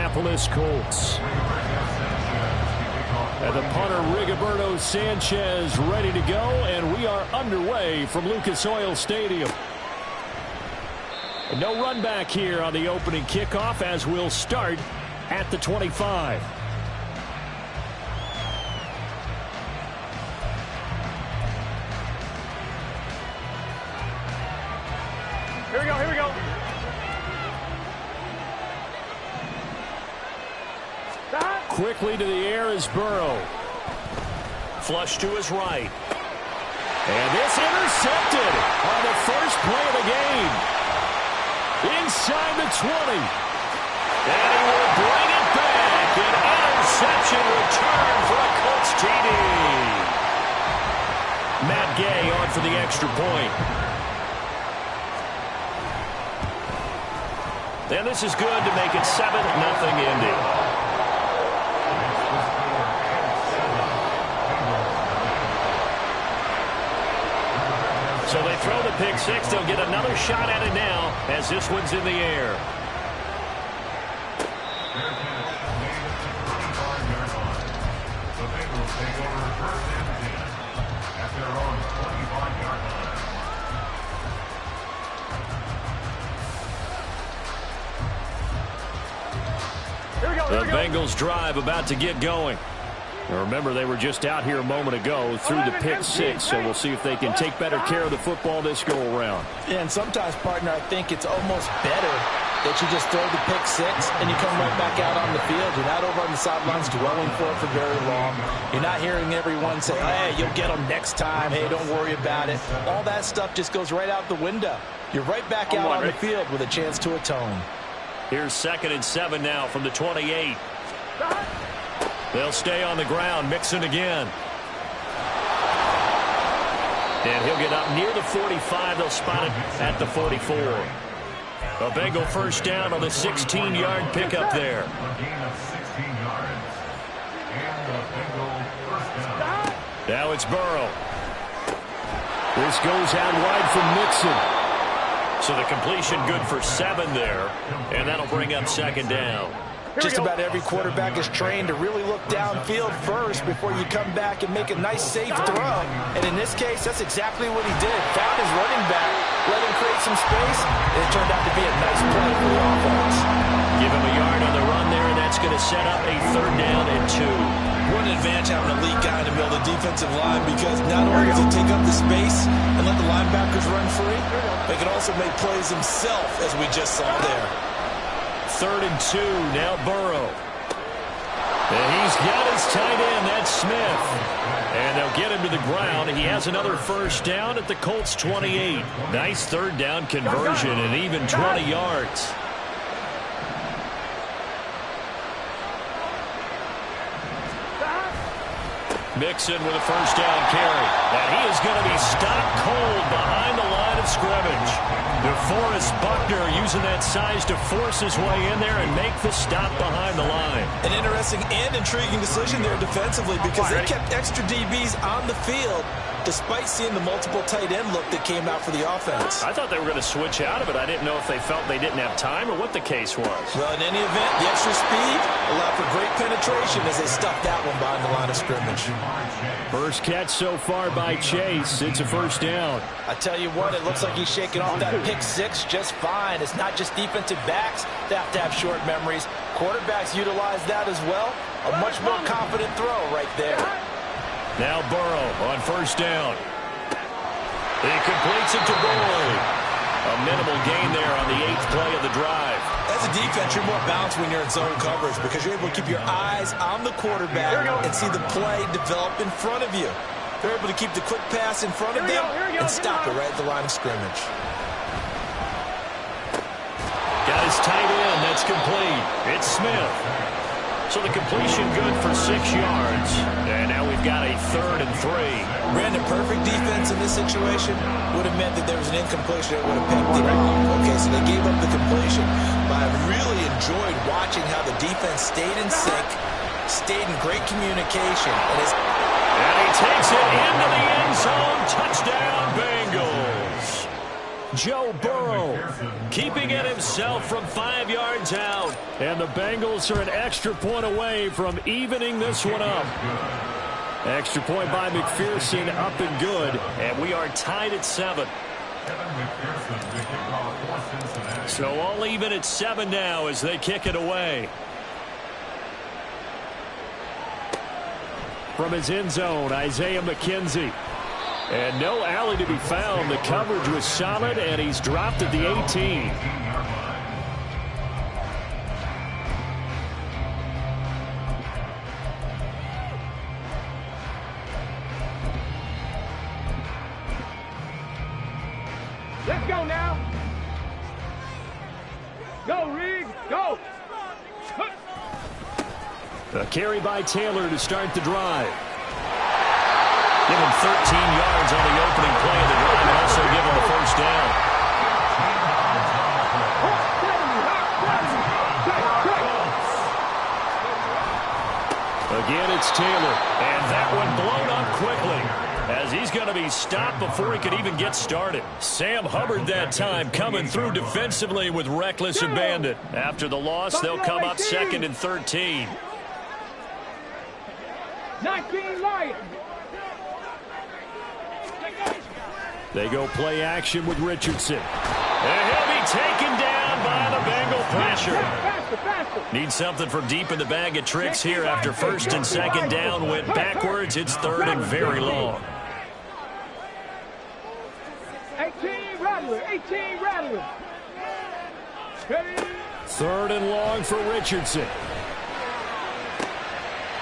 Indianapolis Colts. And the punter, Rigoberto Sanchez, ready to go, and we are underway from Lucas Oil Stadium. No run back here on the opening kickoff as we'll start at the 25. Here we go, here we go. Quickly to the air is Burrow. Flush to his right. And this intercepted on the first play of the game. Inside the 20. And he will bring it back. An interception return for a Colts TD. Matt Gay on for the extra point. And this is good to make it 7-0 Indy. So they throw the pick six. They'll get another shot at it now as this one's in the air. The Bengals drive about to get going. Now remember, they were just out here a moment ago through the pick six, so we'll see if they can take better care of the football this go-around. Yeah, and sometimes, partner, I think it's almost better that you just throw the pick six and you come right back out on the field. You're not over on the sidelines dwelling for it for very long. You're not hearing everyone say, hey, you'll get them next time. Hey, don't worry about it. All that stuff just goes right out the window. You're right back out on the field with a chance to atone. Here's 2nd and 7 now from the 28. They'll stay on the ground. Mixon again. And he'll get up near the 45. They'll spot it at the 44. A Bengal first down on the 16-yard pickup there. Now it's Burrow. This goes out wide from Mixon. So the completion good for 7 there. And that'll bring up 2nd down. Just about every quarterback is trained to really look downfield first before you come back and make a nice, safe throw. And in this case, that's exactly what he did. Found his running back, let him create some space, and it turned out to be a nice play for the offense. Give him a yard on the run there, and that's going to set up a 3rd down and 2. What an advantage having an elite guy in the middle of the defensive line, because not only does he take up the space and let the linebackers run free, but he can also make plays himself, as we just saw there. 3rd and 2, now Burrow. And he's got his tight end, that's Smith. And they'll get him to the ground. He has another first down at the Colts 28. Nice 3rd down conversion and even 20 yards. Mixon with a first down carry. And he is going to be stopped cold behind the line of scrimmage. DeForest Buckner using that size to force his way in there and make the stop behind the line. An interesting and intriguing decision there defensively, because they kept extra DBs on the field despite seeing the multiple tight end look that came out for the offense. I thought they were going to switch out of it. I didn't know if they felt they didn't have time or what the case was. Well, in any event, the extra speed allowed for great penetration as they stuffed that one behind the line of scrimmage. First catch so far by Chase. It's a first down. I tell you what, it looks like he's shaking off that pick six just fine. It's not just defensive backs that have to have short memories. Quarterbacks utilize that as well. A much more confident throw right there. Now Burrow on first down. He completes it to Boyd. A minimal gain there on the 8th play of the drive. As a defense, you're more balanced when you're in zone coverage, because you're able to keep your eyes on the quarterback and see the play develop in front of you. They're able to keep the quick pass in front of them and stop it right at the line of scrimmage. Got his tight end. That's complete. It's Smith. So the completion good for 6 yards. And now we've got a 3rd and 3. Brandon, perfect defense in this situation would have meant that there was an incompletion that would have picked it off. Okay, so they gave up the completion. But I really enjoyed watching how the defense stayed in sync, stayed in great communication. And he takes it into the end zone. Touchdown, Bengals. Joe Burrow, keeping it himself from 5 yards out. And the Bengals are an extra point away from evening this one up. Extra point by McPherson, up and good. And we are tied at 7. So all even at 7 now as they kick it away. From his end zone, Isaiah McKenzie. And no alley to be found. The coverage was solid, and he's dropped at the 18. Let's go now. Go, Reed, go. A carry by Taylor to start the drive. Give him 13 yards on the opening play of the drive and also give him the first down. Again, it's Taylor. And that one blown up quickly as he's going to be stopped before he could even get started. Sam Hubbard that time coming through defensively with reckless abandon. After the loss, they'll come up 2nd and 13. 19 Lions. They go play action with Richardson. And he'll be taken down by the Bengal pressure. Faster. Need something from deep in the bag of tricks here after 1st and 2nd down. Went backwards. It's 3rd and very long. 18 Rattler. 3rd and long for Richardson.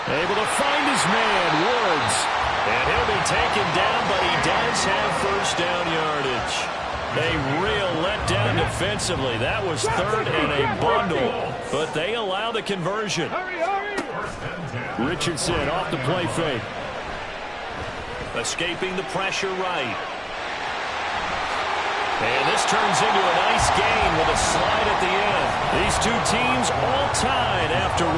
Able to find his man, Woods. And he'll be taken down, but he does have first down yardage. A real letdown defensively. That was 3rd and a bundle, but they allow the conversion. Hurry. Richardson off the play fake. Escaping the pressure right. And this turns into a nice gain with a slide at the end. These two teams all tied after 1.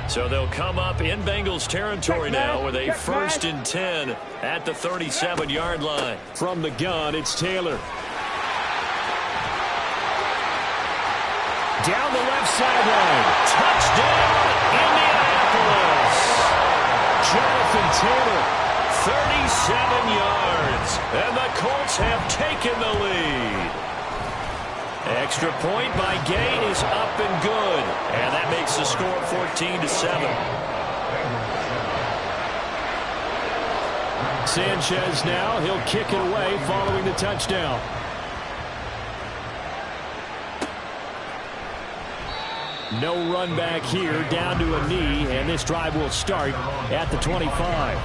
So they'll come up in Bengals territory now with a 1st and 10 at the 37-yard line. From the gun, it's Taylor. Down the left sideline. Touchdown, Indianapolis. Jonathan Taylor, 37 yards. And the Colts have taken the lead. Extra point by Gay is up and good. And that makes the score 14-7. Sanchez now, he'll kick it away following the touchdown. No run back here, down to a knee, and this drive will start at the 25.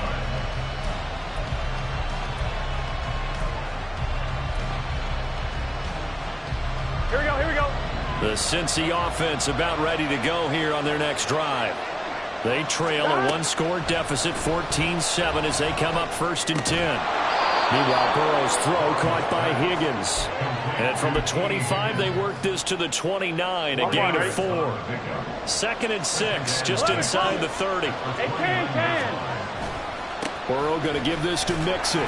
Here we go. The Cincy offense about ready to go here on their next drive. They trail a 1-score deficit, 14-7, as they come up 1st and 10. Meanwhile, Burrow's throw caught by Higgins. And from the 25, they work this to the 29, a gain of 4. 2nd and 6, just inside the 30. Burrow going to give this to Mixon.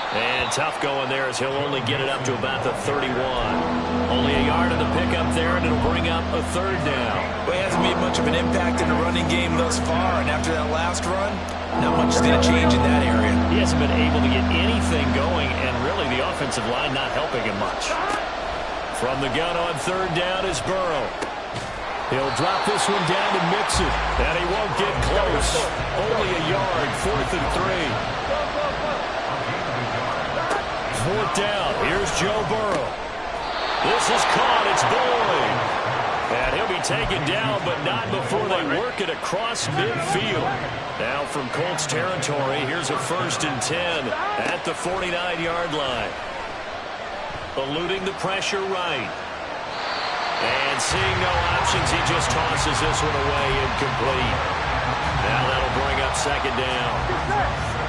And tough going there as he'll only get it up to about the 31. Only a yard of the pickup there, and it'll bring up a 3rd down. Well, he hasn't made much of an impact in the running game thus far, and after that last run, not much is going to change in that area. He hasn't been able to get anything going, and really the offensive line not helping him much. From the gun on 3rd down is Burrow. He'll drop this one down to Mixon, and he won't get close. Only a yard, 4th and 3. 4th down. Here's Joe Burrow. This is caught. It's Boyd. And he'll be taken down, but not before they work it across midfield. Now from Colts territory, here's a 1st and 10 at the 49-yard line. Eluding the pressure right. And seeing no options, he just tosses this one away incomplete. Now that'll bring up 2nd down.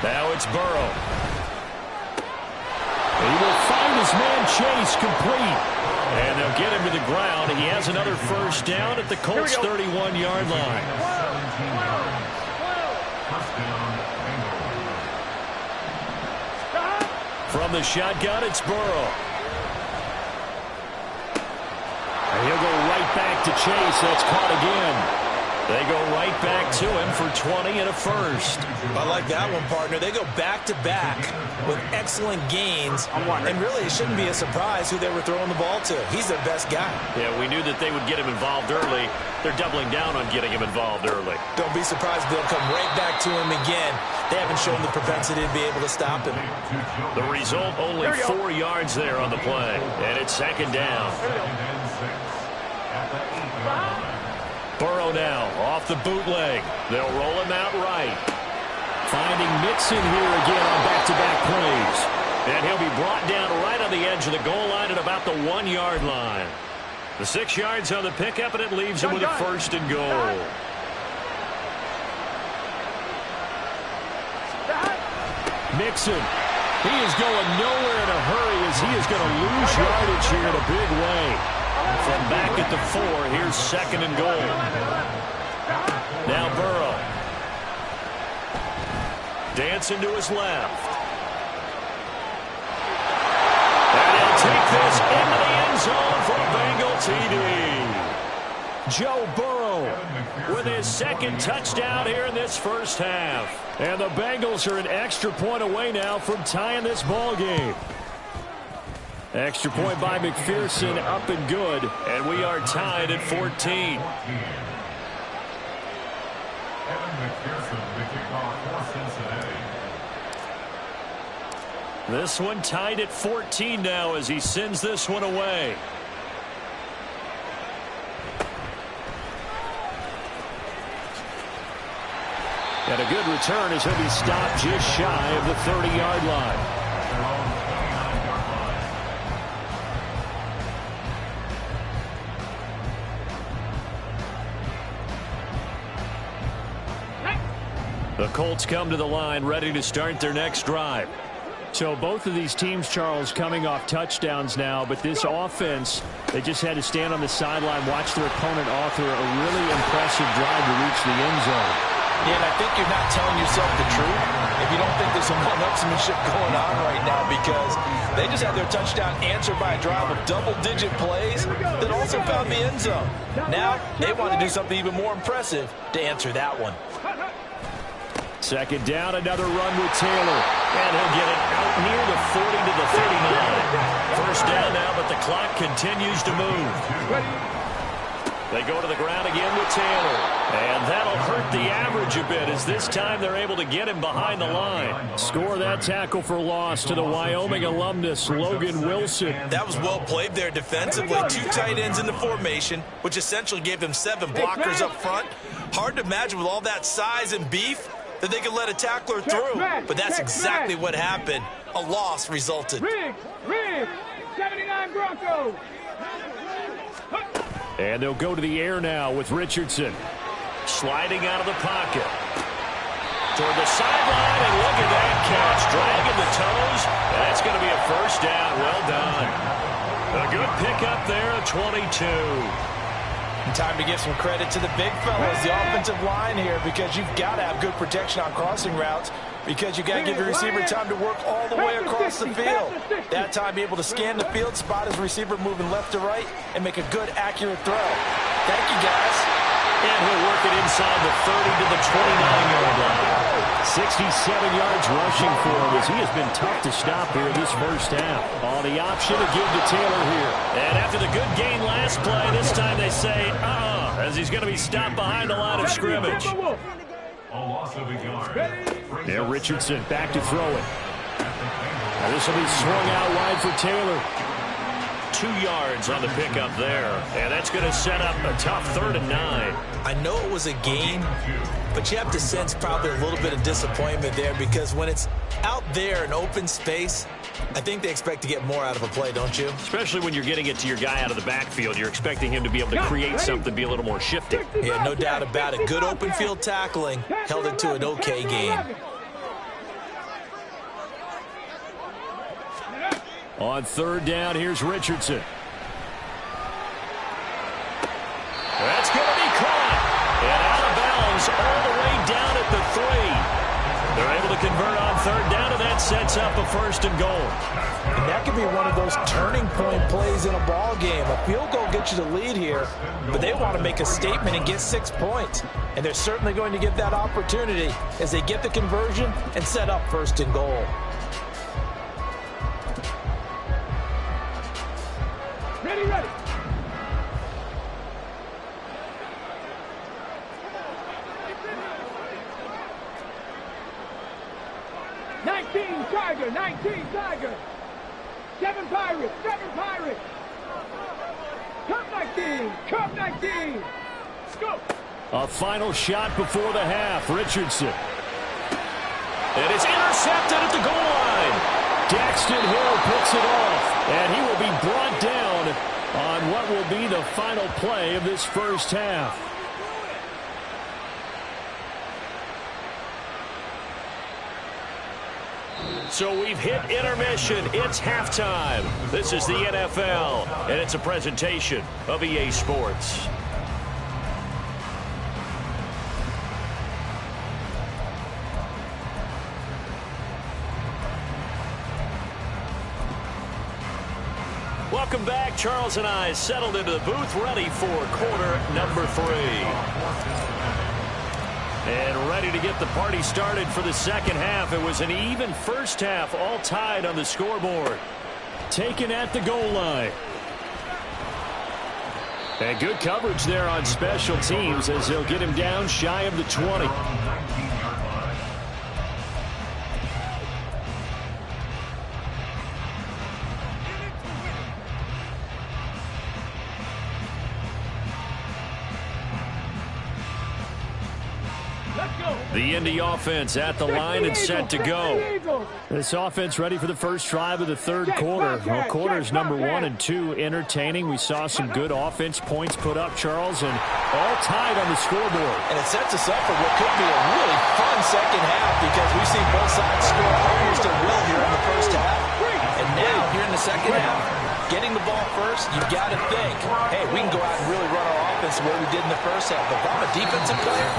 Now it's Burrow. He will find his man Chase complete. And they'll get him to the ground. He has another first down at the Colts' 31-yard line. From the shotgun, it's Burrow. And he'll go right back to Chase. That's caught again. They go right back to him for 20 and a first. I like that one, partner. They go back-to-back with excellent gains. And really, it shouldn't be a surprise who they were throwing the ball to. He's their best guy. Yeah, we knew that they would get him involved early. They're doubling down on getting him involved early. Don't be surprised if they'll come right back to him again. They haven't shown the propensity to be able to stop him. The result, only 4 yards there on the play. And it's second down. Burrow now off the bootleg. They'll roll him out right. Finding Mixon here again on back-to-back plays. And he'll be brought down right on the edge of the goal line at about the 1-yard line. The 6 yards on the pickup, and it leaves him with a first and goal. Mixon. He is going nowhere in a hurry as he is going to lose yardage here in a big way. From back at the 4, here's second and goal. Now Burrow. Dancing to his left. And he'll take this into the end zone for a Bengal TD. Joe Burrow with his second touchdown here in this first half. And the Bengals are an extra point away now from tying this ball game. Extra point by McPherson, up and good, and we are tied at 14. This one tied at 14 now as he sends this one away. And a good return as he'll be stopped just shy of the 30-yard line. The Colts come to the line ready to start their next drive. So both of these teams, Charles, coming off touchdowns now, but this offense, they just had to stand on the sideline, watch their opponent author a really impressive drive to reach the end zone. Yeah, and I think you're not telling yourself the truth if you don't think there's some one-upsmanship going on right now, because they just had their touchdown answered by a drive of double-digit plays that also found the end zone. Now they want to do something even more impressive to answer that one. Second down, another run with Taylor. And he'll get it out near the 40 to the 39. First down now, but the clock continues to move. They go to the ground again with Taylor. And that'll hurt the average a bit as this time they're able to get him behind the line. Score that tackle for loss to the Wyoming alumnus, Logan Wilson. That was well played there defensively. 2 tight ends in the formation, which essentially gave them 7 blockers up front. Hard to imagine with all that size and beef that they could let a tackler through, but that's exactly what happened. A loss resulted. Riggs, 79 Broncos. And they'll go to the air now with Richardson. Sliding out of the pocket. Toward the sideline, and look at that catch. Dragging the toes, and that's going to be a first down. Well done. A good pickup there at 22. And time to give some credit to the big fellas, the offensive line here, because you've got to have good protection on crossing routes, because you've got to give your receiver time to work all the way across the field. That time, be able to scan the field, spot his receiver moving left to right, and make a good, accurate throw. Thank you, guys. And he'll work it inside the 30 to the 29-yard line. 67 yards rushing for him as he has been tough to stop here this first half. On the option to give to Taylor here. And after the good gain last play, this time they say, as he's going to be stopped behind the line of scrimmage. Now Richardson back to throw it. Now this will be swung out wide for Taylor. 2 yards on the pickup there. And that's going to set up a tough 3rd and 9. I know it was a gain, but you have to sense probably a little bit of disappointment there, because when it's out there in open space, I think they expect to get more out of a play, don't you? Especially when you're getting it to your guy out of the backfield. You're expecting him to be able to create something, be a little more shifty. Yeah, no doubt about it. Good open field tackling held it to an okay game. On third down, here's Richardson. That's going to be caught. And out of bounds all the way down at the 3. They're able to convert on third down, and that sets up a 1st and goal. And that could be one of those turning point plays in a ball game. A field goal gets you the lead here, but they want to make a statement and get 6 points. And they're certainly going to get that opportunity as they get the conversion and set up 1st and goal. Ready, ready. Tiger, 19 Tiger. 7 Pirates, 7 Pirates. Cup 19, Cup 19. Let's go. A final shot before the half. Richardson. And it's intercepted at the goal line. Daxton Hill picks it off. And he will be brought down on what will be the final play of this first half. So we've hit intermission. It's halftime. This is the NFL, and it's a presentation of EA Sports. Welcome back. Charles and I settled into the booth, ready for quarter number 3. And ready to get the party started for the second half. It was an even first half, all tied on the scoreboard. Taken at the goal line. And good coverage there on special teams as they'll get him down shy of the 20. The Indy offense at the line and set to go. This offense ready for the first drive of the third quarter. Well, quarters number 1 and 2 entertaining. We saw some good offense points put up, Charles, and all tied on the scoreboard. And it sets us up for what could be a really fun second half because we've seen both sides score almost at will here in the first half. And now, here in the second half, getting the ball first, you've got to think, hey, we can go out and really run our offense the way we did in the first half. But if I'm a defensive player,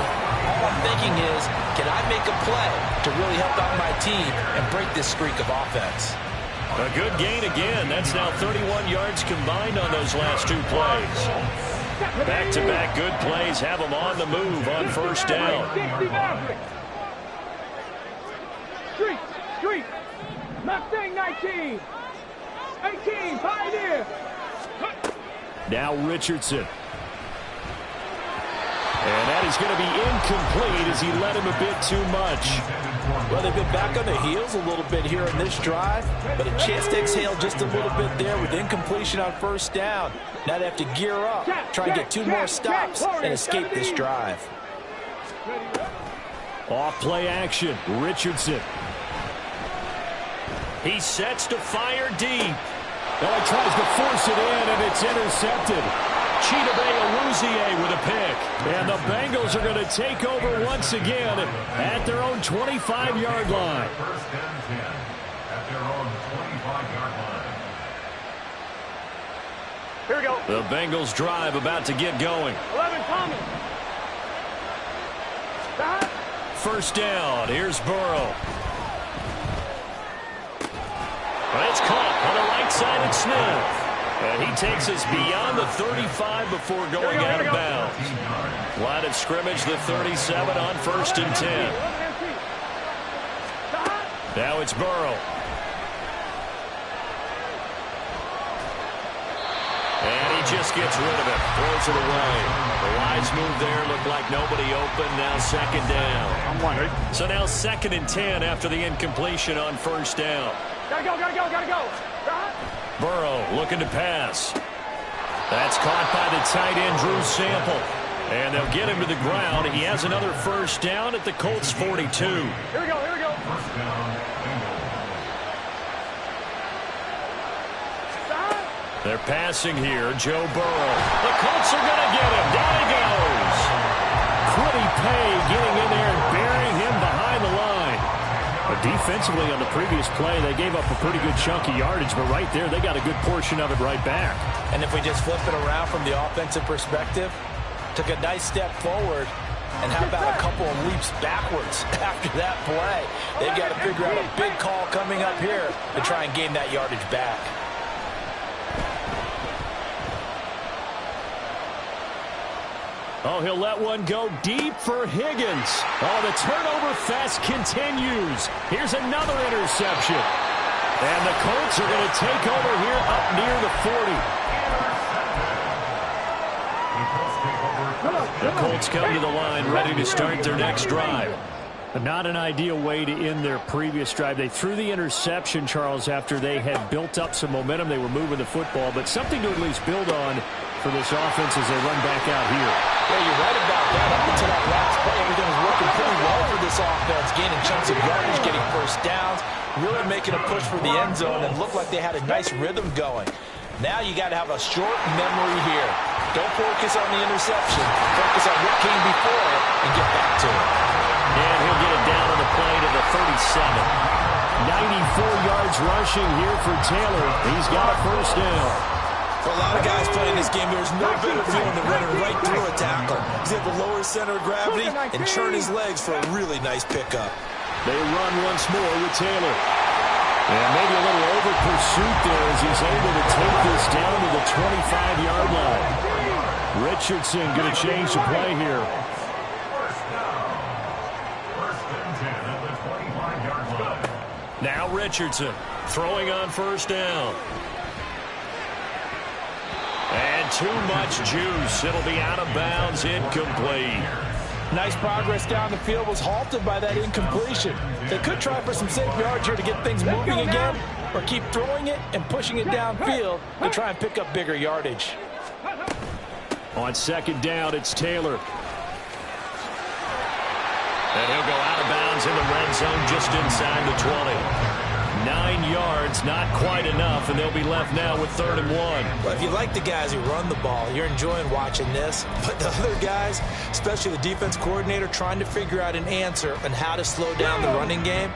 all I'm thinking is, can I make a play to really help out my team and break this streak of offense? A good gain again. That's now 31 yards combined on those last 2 plays. Back-to-back good plays have them on the move on first down. Street. Mustang 19. 18, Pioneer. Now Richardson. And that is going to be incomplete as he led him a bit too much. Well, they've been back on the heels a little bit here in this drive, but a chance to exhale just a little bit there with incompletion on first down. Now they have to gear up, try and get 2 more stops and escape this drive. Off play action, Richardson. He sets to fire deep. Well, he tries to force it in, and it's intercepted. Chidobe Awuzie with a pick. And the Bengals are going to take over once again at their own 25-yard line. First and 10 at their own 25-yard line. Here we go. The Bengals drive about to get going. 11, Thomas. Stop. First down. Here's Burrow. It's caught on the right side of Smith. And he takes us beyond the 35 before going out of bounds. Line of scrimmage, the 37 on first and 10. Now it's Burrow. And he just gets rid of it. Throws it away. The wise move there. Looked like nobody open. Now second down. So now 2nd and 10 after the incompletion on first down. Gotta go. Burrow looking to pass. That's caught by the tight end, Drew Sample. And they'll get him to the ground. He has another first down at the Colts 42. Here we go. First down, Bengals. They're passing here, Joe Burrow. The Colts are going to get him. Down he goes. Quiddy Pay getting in there and burying him behind the line. A Defensively on the previous play, they gave up a pretty good chunk of yardage, but right there, they got a good portion of it right back. And if we just flip it around from the offensive perspective, took a nice step forward, and how about a couple of leaps backwards after that play? They've got to figure out a big call coming up here to try and gain that yardage back. Oh, he'll let one go deep for Higgins. Oh, the turnover fest continues. Here's another interception. And the Colts are going to take over here up near the 40. The Colts come to the line ready to start their next drive. But not an ideal way to end their previous drive. They threw the interception, Charles, after they had built up some momentum. They were moving the football, but something to at least build on for this offense as they run back out here. Yeah, you're right about that. Up until that last play, everything was working pretty well for this offense, gaining chunks of yardage, getting first downs, really making a push for the end zone, and looked like they had a nice rhythm going. Now you got to have a short memory here. Don't focus on the interception. Focus on what came before it and get back to it. And he'll get it down on the play to the 37. 94 yards rushing here for Taylor. He's got a first down. For a lot of guys playing this game, there's no better feeling than running right through a tackle. He's able to lower his center of gravity and churn his legs for a really nice pickup. They run once more with Taylor. And maybe a little over pursuit there as he's able to take this down to the 25-yard line. Richardson going to change the play here. First and 10 at the 25-yard line. Now Richardson throwing on first down. And too much juice. It'll be out of bounds, incomplete. Nice progress down the field was halted by that incompletion. They could try for some safe yards here to get things moving again, or keep throwing it and pushing it downfield to try and pick up bigger yardage. On second down, it's Taylor. And he'll go out of bounds in the red zone just inside the 20. 9 yards, not quite enough, and they'll be left now with 3rd and 1. Well, if you like the guys who run the ball, you're enjoying watching this. But the other guys, especially the defense coordinator, trying to figure out an answer on how to slow down the running game,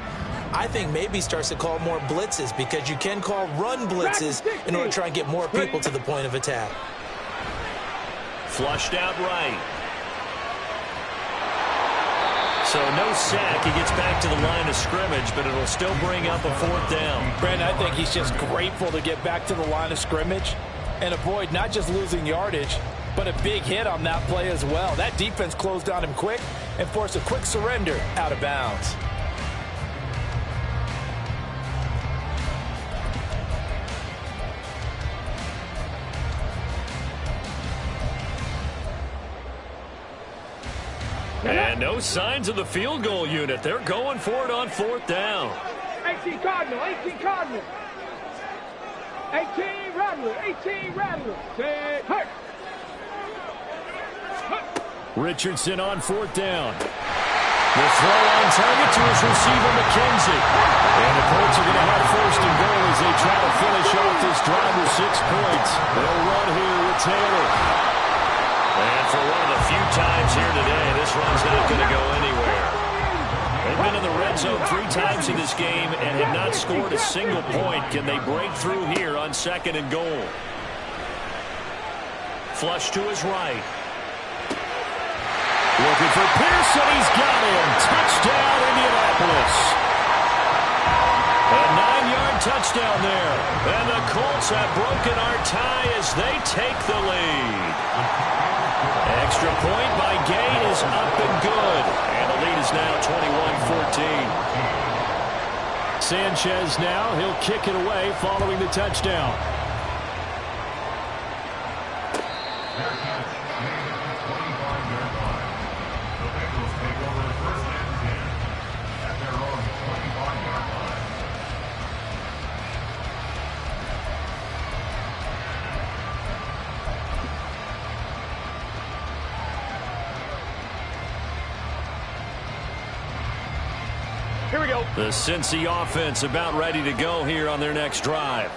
I think maybe starts to call more blitzes, because you can call run blitzes in order to try and get more people to the point of attack. Flushed out right. So no sack. He gets back to the line of scrimmage, but it'll still bring up a 4th down. Brandon, I think he's just grateful to get back to the line of scrimmage and avoid not just losing yardage, but a big hit on that play as well. That defense closed on him quick and forced a quick surrender out of bounds. And no signs of the field goal unit. They're going for it on 4th down. 18 Cardinal, 18 Cardinal. 18 Rattler, 18 Rattler. Say, hurt. Richardson on 4th down. The throw on target to his receiver, McKenzie. And the Colts are going to have 1st and goal as they try to finish off this drive with 6 points. They'll run here with Taylor. And for one of the few times here today, this run's not going to go anywhere. They've been in the red zone 3 times in this game and have not scored a single point. Can they break through here on 2nd and goal? Flush to his right. Looking for Pearson. He's got him. Touchdown, Indianapolis. A 9-yard touchdown there. And the Colts have broken our tie as they take the lead. Extra point by Gay is up and good. And the lead is now 21-14. Sanchez now. He'll kick it away following the touchdown. Here we go. The Cincy offense about ready to go here on their next drive.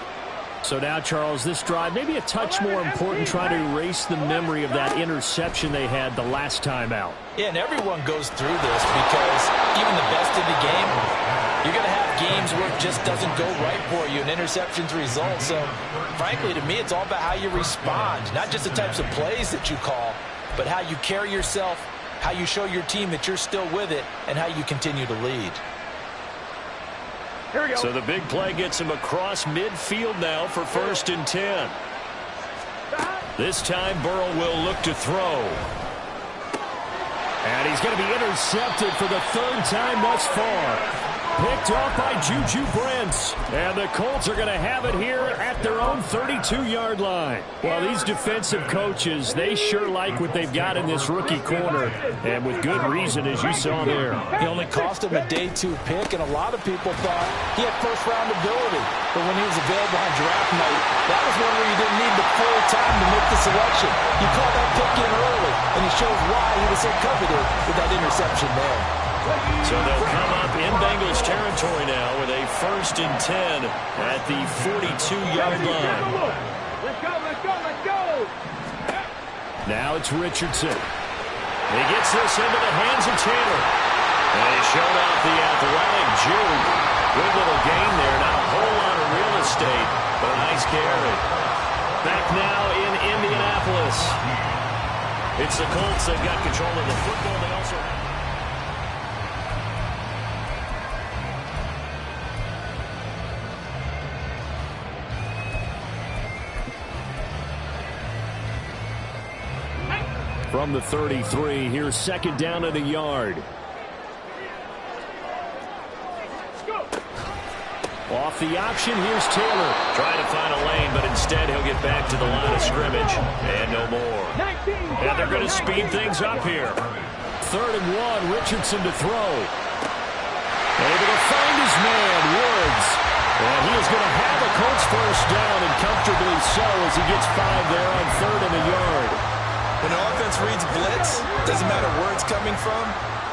So now, Charles, this drive maybe a touch more important, trying to erase the memory of that interception they had the last time out. Yeah, and everyone goes through this because even the best in the game You're going to have games where it just doesn't go right for you, and interceptions result. So, frankly, to me, it's all about how you respond, not just the types of plays that you call, but how you carry yourself, how you show your team that you're still with it, and how you continue to lead. Here we go. So the big play gets him across midfield now for 1st and 10. This time, Burrow will look to throw. And he's going to be intercepted for the 3rd time thus far. Picked off by Juju Brents. And the Colts are going to have it here at their own 32-yard line. Well, these defensive coaches, they sure like what they've got in this rookie corner. And with good reason, as you saw there. He only cost him a day 2 pick, and a lot of people thought he had first-round ability. But when he was available on draft night, that was one where you didn't need the full time to make the selection. You called that pick in early, and it shows why he was so coveted with that interception there. So they'll come up in Bengals territory now with a 1st and 10 at the 42-yard line. Let's go, let's go, let's go. Now it's Richardson. He gets this into the hands of Taylor. And he showed off the athletic juke. Good little gain there. Not a whole lot of real estate, but a nice carry. Back now in Indianapolis. It's the Colts that got control of the football. They also have... From the 33, here's 2nd down and a yard. Off the option, here's Taylor. Trying to find a lane, but instead he'll get back to the line of scrimmage. And no more. And they're going to speed things up here. 3rd and 1, Richardson to throw. Able to find his man, Woods. And he is going to have a Colts 1st down, and comfortably so, as he gets 5 there on 3rd and a yard. When the offense reads blitz, doesn't matter where it's coming from,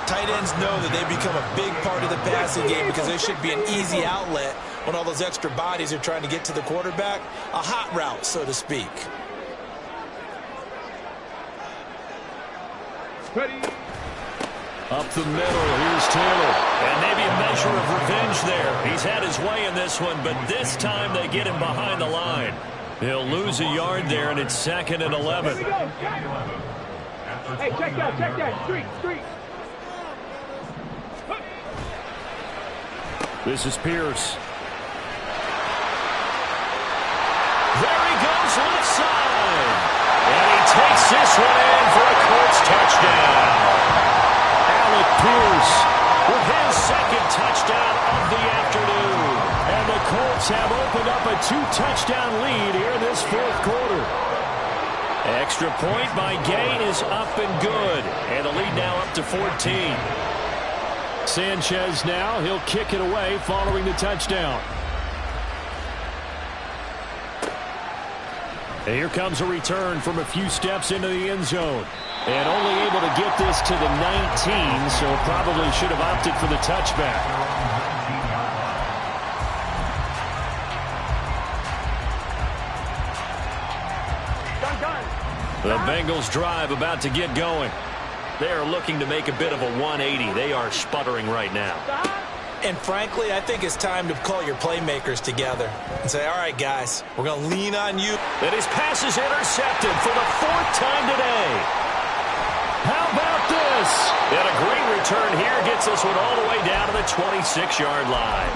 tight ends know that they become a big part of the passing game because they should be an easy outlet when all those extra bodies are trying to get to the quarterback. A hot route, so to speak. Ready. Up the middle, here's Taylor. And maybe a measure of revenge there. He's had his way in this one, but this time they get him behind the line. He'll lose a yard there, and it's 2nd and 11. Here we go. Hey, check that. Street. This is Pierce. There he goes, left side. And he takes this one in for a Colts touchdown. Alec Pierce with his 2nd touchdown of the afternoon. And the Colts have opened up a 2-touchdown lead here in this 4th quarter. Extra point by Gay is up and good. And the lead now up to 14. Sanchez now, he'll kick it away following the touchdown. And here comes a return from a few steps into the end zone. And only able to get this to the 19, so probably should have opted for the touchback. The Bengals drive about to get going. They are looking to make a bit of a 180. They are sputtering right now. And frankly, I think it's time to call your playmakers together and say, all right, guys, we're going to lean on you. And his pass is intercepted for the 4th time today. How about this? And a great return here gets this one all the way down to the 26-yard line.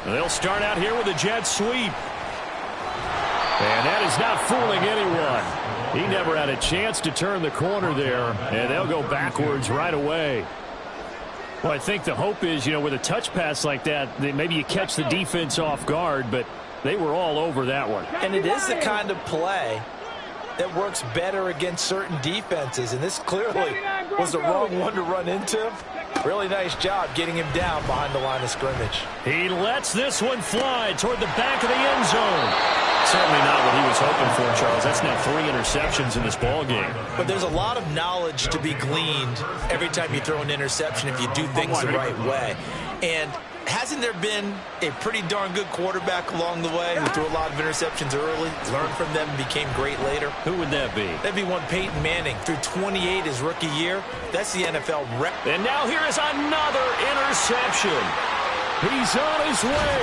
They'll start out here with a jet sweep. And that is not fooling anyone. He never had a chance to turn the corner there, and they'll go backwards right away. Well, I think the hope is, with a touch pass like that maybe you catch the defense off guard, but they were all over that one. And it is the kind of play that works better against certain defenses, and this clearly was the wrong one to run into. Really nice job getting him down behind the line of scrimmage. He lets this one fly toward the back of the end zone. Certainly not what he was hoping for, Charles. That's now 3 interceptions in this ball game. But there's a lot of knowledge to be gleaned every time you throw an interception if you do things the right way. And hasn't there been a pretty darn good quarterback along the way who threw a lot of interceptions early, learned from them, and became great later? Who would that be? That'd be one Peyton Manning. Threw 28 his rookie year. That's the NFL record. And now here is another interception. He's on his way.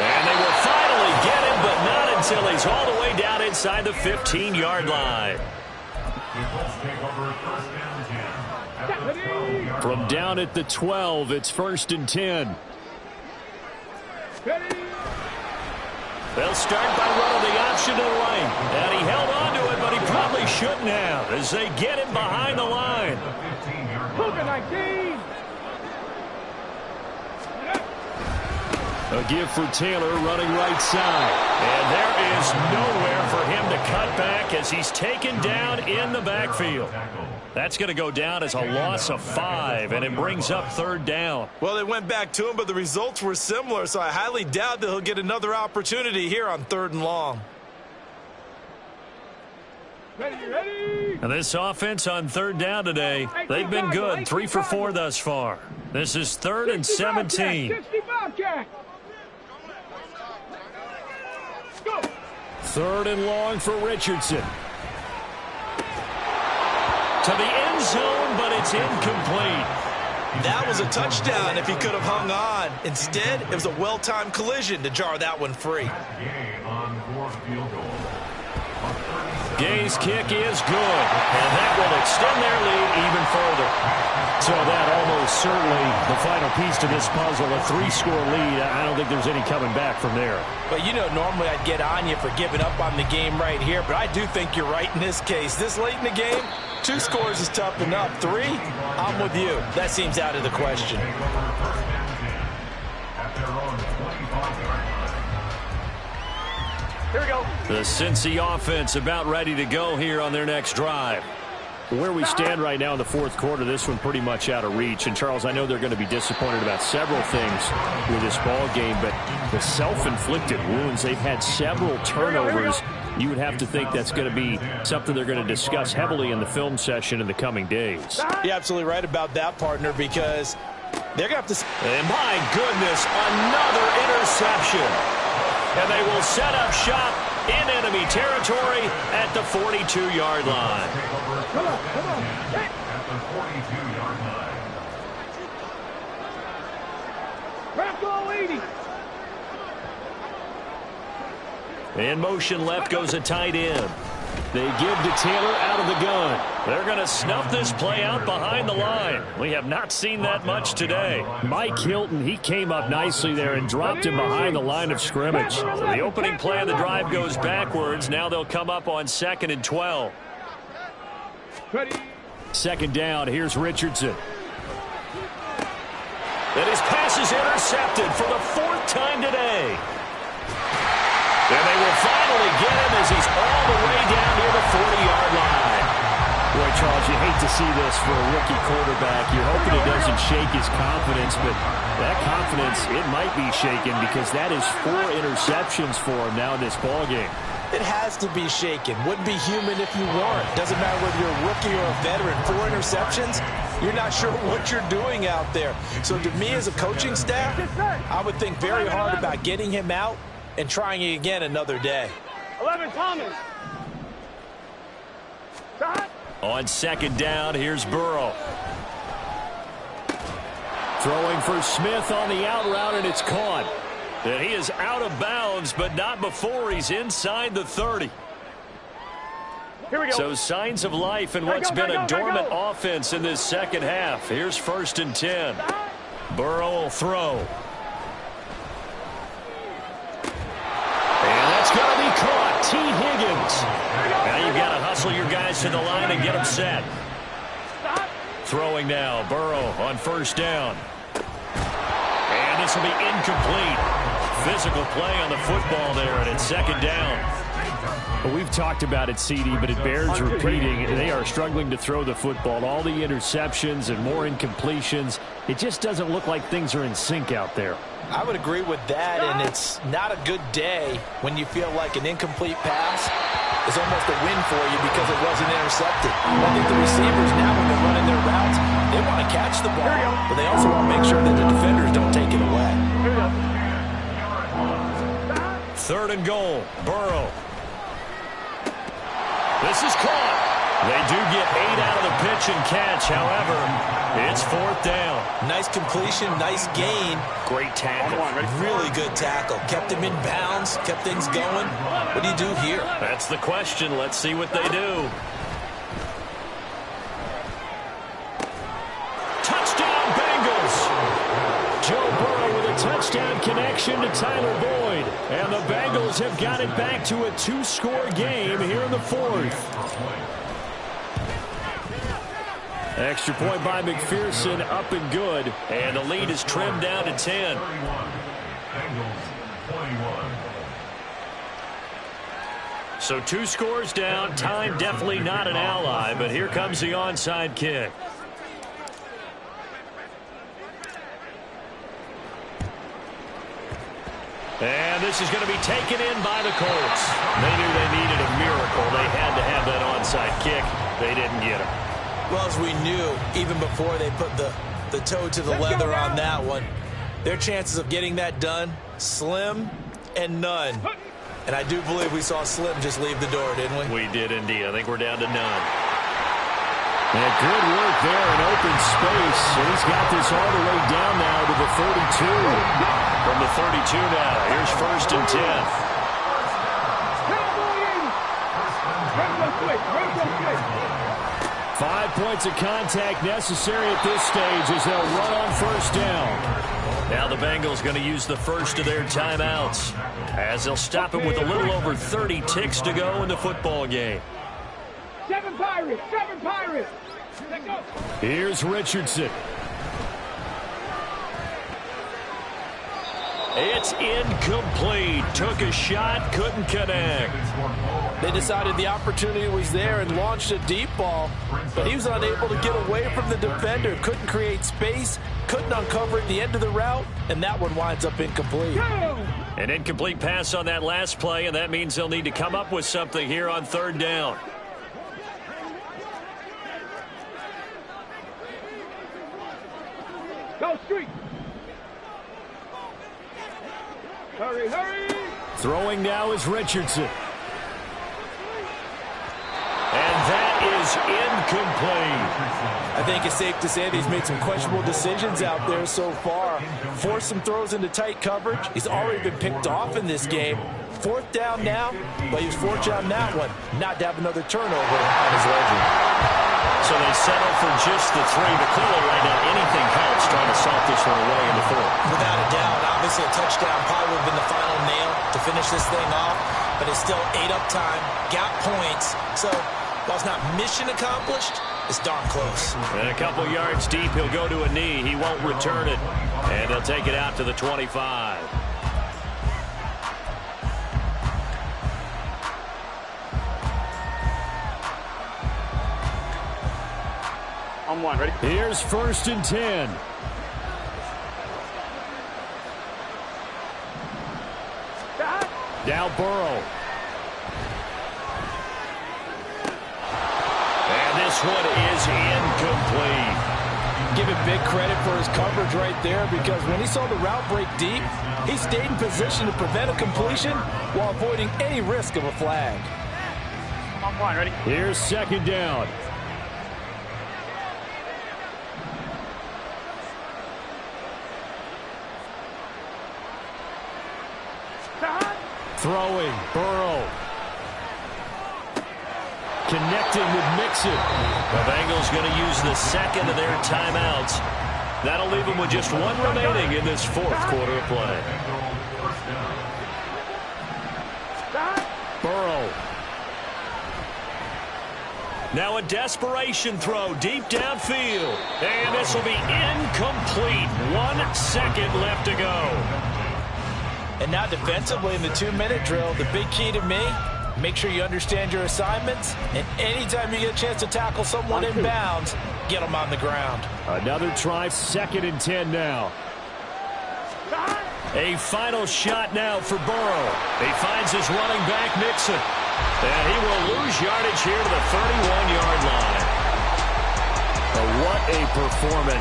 And they will finally get him, but not until he's all the way down inside the 15-yard line. From down at the 12, it's 1st and 10. They'll start by running the option to the right. And he held on to it, but he probably shouldn't have as they get him behind the line. A give for Taylor running right side. And there is nowhere for him to cut back as he's taken down in the backfield. That's going to go down as a loss of 5, and it brings up 3rd down. Well, they went back to him, but the results were similar, so I highly doubt that he'll get another opportunity here on 3rd and long. Ready. And this offense on 3rd down today, they've been good, 3 for 4 thus far. This is 3rd and 17. 60 Bobcat. Go. 3rd and long for Richardson. To the end zone, but it's incomplete. That was a touchdown if he could have hung on. Instead, it was a well-timed collision to jar that one free. Gay's kick is good, and that will extend their lead even further. So that almost certainly the final piece to this puzzle, a 3-score lead. I don't think there's any coming back from there. But, you know, normally I'd get on you for giving up on the game right here, but I do think you're right in this case. This late in the game, 2 scores is tough enough. 3, I'm with you. That seems out of the question. Here we go. The Cincy offense about ready to go here on their next drive. Where we stand right now in the 4th quarter, this one pretty much out of reach. And, Charles, I know they're going to be disappointed about several things with this ball game, but the self-inflicted wounds, they've had several turnovers. You would have to think that's going to be something they're going to discuss heavily in the film session in the coming days. You're absolutely right about that, partner, because they're going to have to... And, my goodness, another interception. And they will set up shop in enemy territory at the 42-yard line. Come on. Hey. At the 42-yard line. Rocco 80. In motion left goes a tight end. They give to Taylor out of the gun. They're going to snuff this play out behind the line. We have not seen that much today. Mike Hilton, he came up nicely there and dropped him behind the line of scrimmage. So the opening play of the drive goes backwards. Now they'll come up on 2nd and 12. Ready. 2nd down, here's Richardson. And his pass is intercepted for the 4th time today. And they will finally get him as he's all the way down near the 40-yard line. Boy, Charles, you hate to see this for a rookie quarterback. You're hoping it doesn't shake his confidence, but that confidence, it might be shaken because that is 4 interceptions for him now in this ballgame. It has to be shaken. Wouldn't be human if you weren't. Doesn't matter whether you're a rookie or a veteran. 4 interceptions, you're not sure what you're doing out there. So to me as a coaching staff, I would think very hard about getting him out and trying it again another day. 11 Thomas. Stop. On 2nd down, here's Burrow. Throwing for Smith on the out route, and it's caught. And he is out of bounds, but not before he's inside the 30. Here we go. So signs of life in what's been a dormant offense in this 2nd half. Here's 1st and 10. Burrow will throw. And that's going to be caught. T. Higgins. Now you've got to hustle your guys to the line and get them set. Throwing now. Burrow on 1st down. And this will be incomplete. Physical play on the football there, and it's 2nd down. Well, we've talked about it, CD, but it bears repeating. They are struggling to throw the football. All the interceptions and more incompletions. It just doesn't look like things are in sync out there. I would agree with that, and it's not a good day when you feel like an incomplete pass is almost a win for you because it wasn't intercepted. I think the receivers now, when they're running their routes, they want to catch touch the ball, but they also want to make sure that the defenders don't take it away. 3rd and goal. Burrow. This is caught. They do get 8 out of the pitch and catch. However, it's 4th down. Nice completion, nice gain. Great tackle. Really good tackle. Kept him in bounds, kept things going. What do you do here? That's the question. Let's see what they do. Touchdown, Bengals. Joe Burrow with a touchdown connection to Tyler Boyd. And the Bengals have got it back to a 2-score game here in the 4th. Extra point by McPherson, up and good. And the lead is trimmed down to 10. So 2 scores down. Time definitely not an ally, but here comes the onside kick. And this is going to be taken in by the Colts. They knew they needed a miracle. They had to have that onside kick. They didn't get it. Well, as we knew, even before they put the toe to the leather on that one, their chances of getting that done, slim and none. And I do believe we saw Slim just leave the door, didn't we? We did indeed. I think we're down to none. And good work there in open space. And he's got this all the way down now to the 32. From the 32 now, here's 1st and 10. 5 points of contact necessary at this stage as they'll run on 1st down. Now the Bengals going to use the first of their timeouts as they'll stop him with a little over 30 ticks to go in the football game. 7 Pirates! 7 Pirates! Here's Richardson. It's incomplete. Took a shot, couldn't connect. They decided the opportunity was there and launched a deep ball, but he was unable to get away from the defender. Couldn't create space, couldn't uncover at the end of the route, and that one winds up incomplete. An incomplete pass on that last play, and that means they'll need to come up with something here on 3rd down. Go street! Hurry, hurry! Throwing now is Richardson. And that is incomplete. I think it's safe to say that he's made some questionable decisions out there so far. Forced some throws into tight coverage. He's already been picked off in this game. 4th down now, but he was fortunate on that one not to have another turnover on his legend. So they settle for just the 3, but clearly right now anything helps trying to salt this one away in the 4th. Without a doubt, obviously a touchdown probably would have been the final nail to finish this thing off, but it's still 8 up time, got points, so while it's not mission accomplished, it's darn close. And a couple yards deep, he'll go to a knee. He won't return it, and they'll take it out to the 25. On 1, ready? Here's 1st and 10. Now Burrow. And this one is incomplete. Give him big credit for his coverage right there, because when he saw the route break deep, he stayed in position to prevent a completion while avoiding any risk of a flag. On 1, ready? Here's 2nd down. Throwing, Burrow. Connecting with Mixon. The Bengals going to use the 2nd of their timeouts. That'll leave them with just 1 remaining in this 4th quarter of play. Burrow. Now a desperation throw deep downfield. And this will be incomplete. 1 second left to go. And now defensively in the 2-minute drill, the big key to me, make sure you understand your assignments, and anytime you get a chance to tackle someone in bounds, get them on the ground. Another try, 2nd and 10 now. A final shot now for Burrow. He finds his running back, Mixon. And he will lose yardage here to the 31-yard line. What a performance.